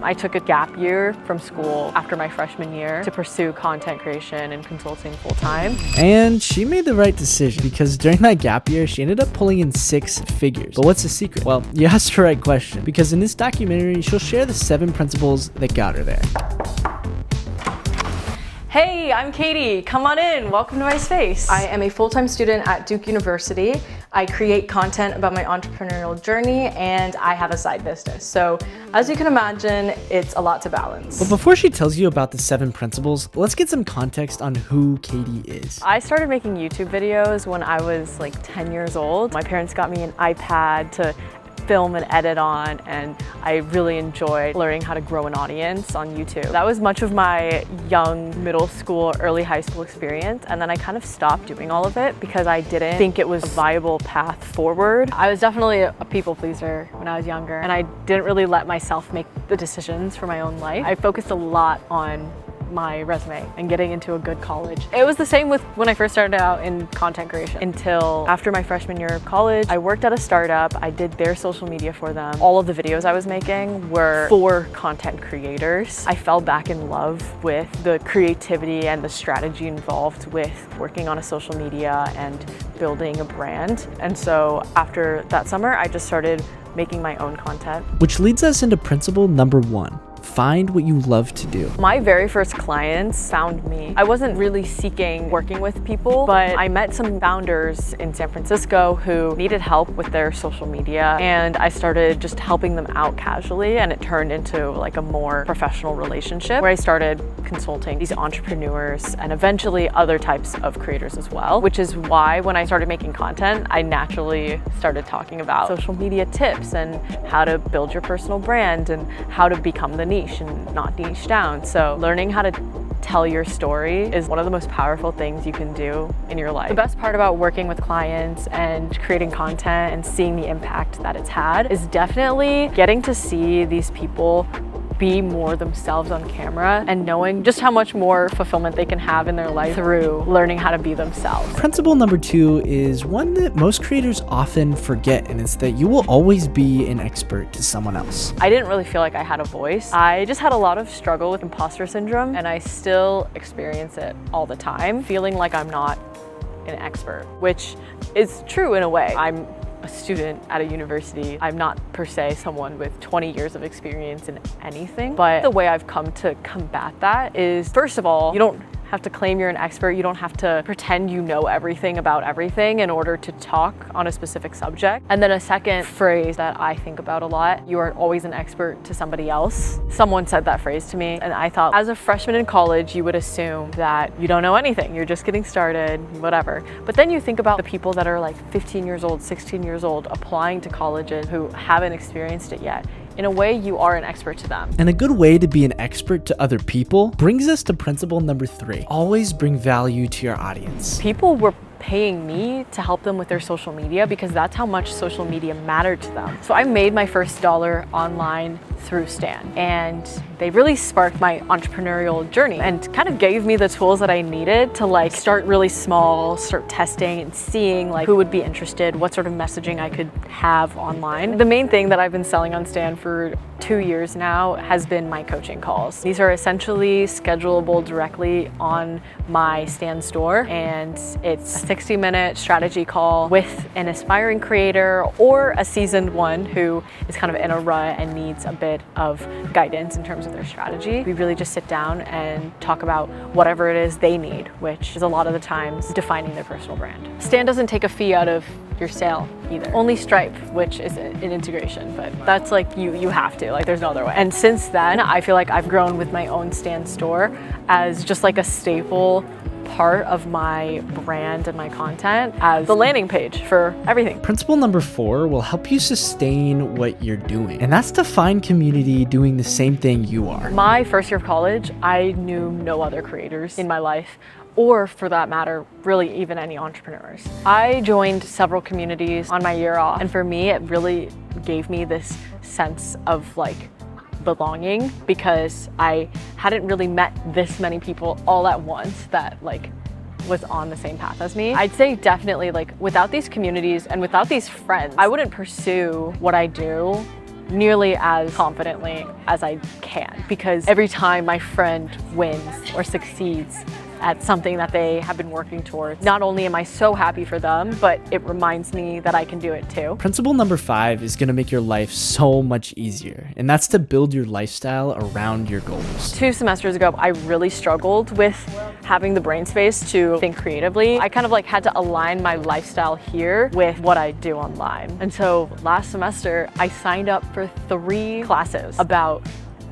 I took a gap year from school after my freshman year to pursue content creation and consulting full-time. And she made the right decision because during that gap year, she ended up pulling in 6 figures. But what's the secret? Well, you asked the right question because in this documentary, she'll share the 7 principles that got her there. Hey, I'm Katie. Come on in. Welcome to my space. I am a full-time student at Duke University. I create content about my entrepreneurial journey and I have a side business. So as you can imagine, it's a lot to balance. But before she tells you about the 7 principles, let's get some context on who Katie is. I started making YouTube videos when I was like 10 years old. My parents got me an iPad to film and edit on, and I really enjoyed learning how to grow an audience on YouTube. That was much of my young middle school, early high school experience, and then I kind of stopped doing all of it because I didn't think it was a viable path forward. I was definitely a people pleaser when I was younger, and I didn't really let myself make the decisions for my own life. I focused a lot on my resume and getting into a good college. It was the same with when I first started out in content creation until after my freshman year of college. I worked at a startup. I did their social media for them. All of the videos I was making were for content creators. I fell back in love with the creativity and the strategy involved with working on a social media and building a brand. And so after that summer, I just started making my own content. Which leads us into principle number 1. Find what you love to do. My very first clients found me. I wasn't really seeking working with people, but I met some founders in San Francisco who needed help with their social media, and I started just helping them out casually, and it turned into like a more professional relationship where I started consulting these entrepreneurs and eventually other types of creators as well, which is why when I started making content, I naturally started talking about social media tips and how to build your personal brand and how to become the niche and not niche down. So learning how to tell your story is one of the most powerful things you can do in your life. The best part about working with clients and creating content and seeing the impact that it's had is definitely getting to see these people be more themselves on camera and knowing just how much more fulfillment they can have in their life through learning how to be themselves. Principle number 2 is one that most creators often forget, and it's that you will always be an expert to someone else. I didn't really feel like I had a voice. I just had a lot of struggle with imposter syndrome, and I still experience it all the time, feeling like I'm not an expert, which is true in a way. I'm a student at a university. I'm not per se someone with 20 years of experience in anything, but the way I've come to combat that is, first of all, you don't have to claim you're an expert. You don't have to pretend you know everything about everything in order to talk on a specific subject. And then a second phrase that I think about a lot, you are always an expert to somebody else. Someone said that phrase to me, and I thought as a freshman in college, you would assume that you don't know anything. You're just getting started, whatever. But then you think about the people that are like 15 years old, 16 years old, applying to colleges who haven't experienced it yet. In a way, you are an expert to them. And a good way to be an expert to other people brings us to principle number 3. Always bring value to your audience. People were paying me to help them with their social media because that's how much social media mattered to them. So I made my first dollar online through Stan, and they really sparked my entrepreneurial journey and kind of gave me the tools that I needed to like start really small, start testing and seeing like who would be interested, what sort of messaging I could have online. The main thing that I've been selling on Stan for 2 years now has been my coaching calls. These are essentially schedulable directly on my Stan store, and it's a 60-minute strategy call with an aspiring creator or a seasoned one who is kind of in a rut and needs a bit of guidance in terms of their strategy. We really just sit down and talk about whatever it is they need, which is a lot of the times defining their personal brand. Stan doesn't take a fee out of your sale either. Only Stripe, which is an integration, but that's like you have to, like there's no other way. And since then, I feel like I've grown with my own Stan store as just like a staple part of my brand and my content as the landing page for everything. Principle number 4 will help you sustain what you're doing, and that's to find community doing the same thing you are. My first year of college, I knew no other creators in my life, or for that matter, really even any entrepreneurs. I joined several communities on my year off, and for me, it really gave me this sense of like belonging because I hadn't really met this many people all at once that like was on the same path as me. I'd say definitely like without these communities and without these friends, I wouldn't pursue what I do nearly as confidently as I can, because every time my friend wins or succeeds at something that they have been working towards, not only am I so happy for them, but it reminds me that I can do it too. Principle number 5 is gonna make your life so much easier, and that's to build your lifestyle around your goals. 2 semesters ago, I really struggled with having the brain space to think creatively. I kind of like had to align my lifestyle here with what I do online. And so last semester, I signed up for 3 classes about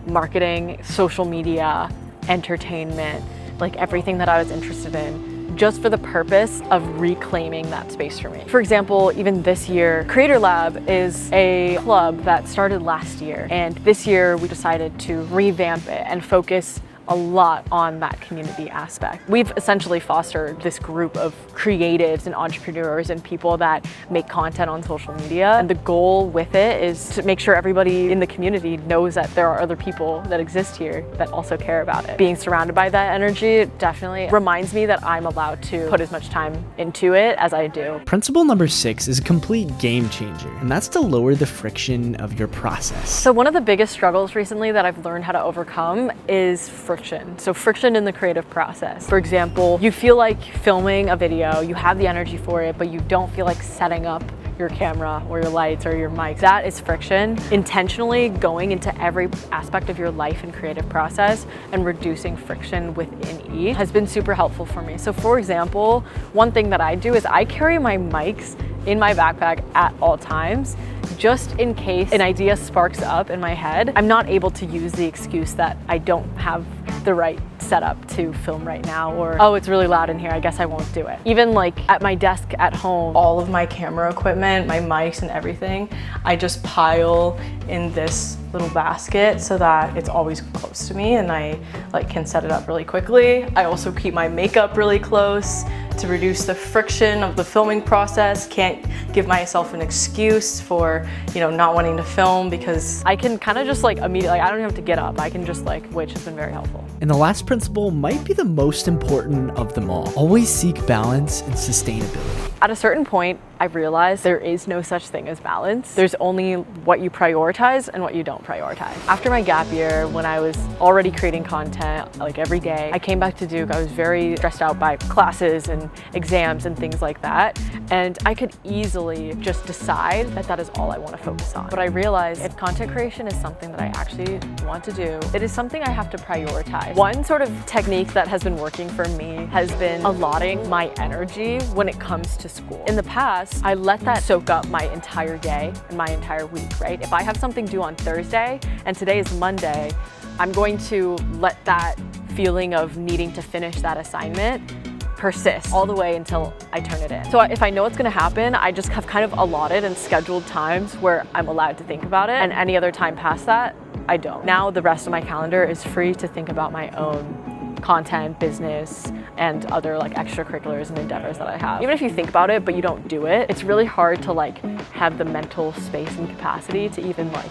marketing, social media, entertainment, like everything that I was interested in, just for the purpose of reclaiming that space for me. For example, even this year, Creator Lab is a club that started last year, and this year we decided to revamp it and focus a lot on that community aspect. We've essentially fostered this group of creatives and entrepreneurs and people that make content on social media. And the goal with it is to make sure everybody in the community knows that there are other people that exist here that also care about it. Being surrounded by that energy definitely reminds me that I'm allowed to put as much time into it as I do. Principle number 6 is a complete game changer, and that's to lower the friction of your process. So one of the biggest struggles recently that I've learned how to overcome is friction. So friction in the creative process. For example, you feel like filming a video, you have the energy for it, but you don't feel like setting up your camera or your lights or your mic. That is friction. Intentionally going into every aspect of your life and creative process and reducing friction within each has been super helpful for me. So for example, one thing that I do is I carry my mics in my backpack at all times, just in case an idea sparks up in my head. I'm not able to use the excuse that I don't have the right setup to film right now, or oh, it's really loud in here, I guess I won't do it. Even like at my desk at home, all of my camera equipment, my mics and everything, I just pile in this little basket so that it's always close to me and I like can set it up really quickly. I also keep my makeup really close to reduce the friction of the filming process. Can't give myself an excuse for, you know, not wanting to film, because I can kind of just like immediately, I don't have to get up. I can just like, which has been very helpful. And the last principle might be the most important of them all. Always seek balance and sustainability. At a certain point, I realized there is no such thing as balance. There's only what you prioritize and what you don't prioritize. After my gap year, when I was already creating content like every day, I came back to Duke. I was very stressed out by classes and exams and things like that. And I could easily just decide that that is all I want to focus on. But I realized if content creation is something that I actually want to do, it is something I have to prioritize. One sort of technique that has been working for me has been allotting my energy when it comes to school. In the past, I let that soak up my entire day and my entire week, right? If I have something due on Thursday and today is Monday, I'm going to let that feeling of needing to finish that assignment persist all the way until I turn it in. So if I know what's gonna happen, I just have kind of allotted and scheduled times where I'm allowed to think about it, and any other time past that, I don't. Now the rest of my calendar is free to think about my own content, business, and other like extracurriculars and endeavors that I have. Even if you think about it but you don't do it, it's really hard to like have the mental space and capacity to even like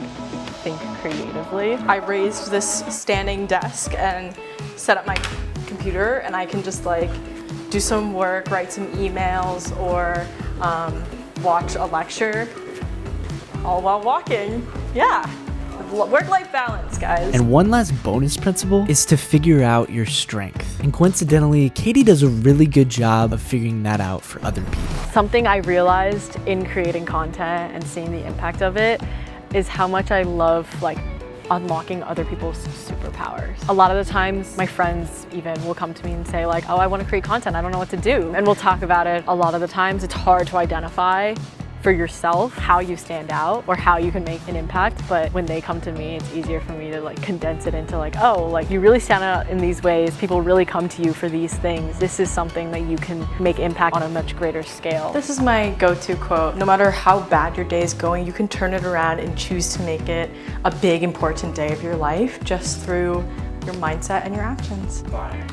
think creatively. I raised this standing desk and set up my computer, and I can just like do some work, write some emails, or watch a lecture all while walking. Yeah. Work-life balance, guys. And one last bonus principle is to figure out your strength. And coincidentally, Katie does a really good job of figuring that out for other people. Something I realized in creating content and seeing the impact of it is how much I love like unlocking other people's superpowers. A lot of the times my friends even will come to me and say like, oh, I want to create content, I don't know what to do. And we'll talk about it. A lot of the times it's hard to identify for yourself how you stand out or how you can make an impact, but when they come to me, it's easier for me to like condense it into like, oh, like you really stand out in these ways, people really come to you for these things. This is something that you can make impact on a much greater scale. This is my go-to quote. No matter how bad your day is going, you can turn it around and choose to make it a big, important day of your life just through your mindset and your actions. Bye.